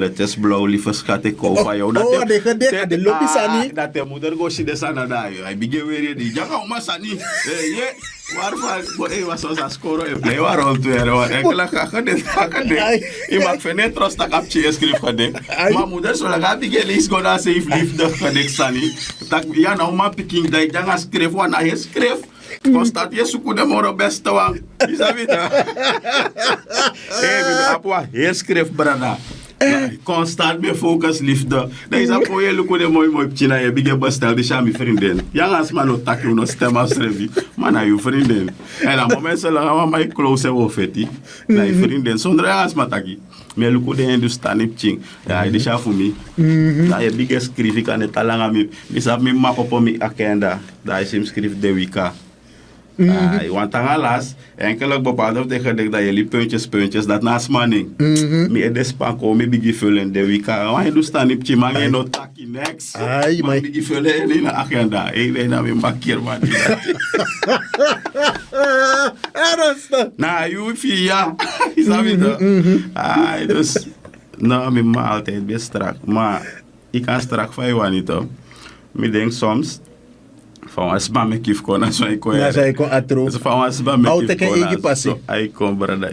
het is blauw, lieve schat, ik hou van jou. De lobby sani. Dat de moeder goshi de sana daar. Hij begint weer die. Ja, ga maar sani. Waarvan, was zo'n score en play waar rond weer. Enkele ga dit. Je mag van net trots dat kapje schrijf gedek. Maar moeder zo la ga begin lees go na safe liefde gedek sani. Tak ja nou maar picking dat je dan schrijf wat na je schrijf. Constant je zoekt de moro beste wang. Is dat weet je? Hey, apwa heel schrijf brada. Constant meer focus liefde. Dat is apwa je lukt de mooi pchina je bigge bestel de chami vrienden. Yang as man no tak je no stem as revi. Man na je vrienden. En dan moment ze la maar close wo feti. Na je vrienden zonder as mataki. Me lukt de Hindustani pching. Ja, de chef voor me. Dat je bigge schrijf kan het talanga me. Misap me map op me agenda. Dat is hem schrijf de wika. Want dan alas, enkele bepaalde tegen dat jullie puntjes, dat naast manning. Me de spanko, me bigi vullen de wika. Want je doet staan op je man, je no taki next. Maar bigi vullen in de agenda. Ik weet dat we makier man. Nou, je via. Is dat weer dus, nou, me ma altijd best strak. Maar ik kan strak van je niet hoor. Me denk soms. Van als me kief kon, als ik kon. Ja, zij kon atro. Van als me kief kon, als ik kon, brada.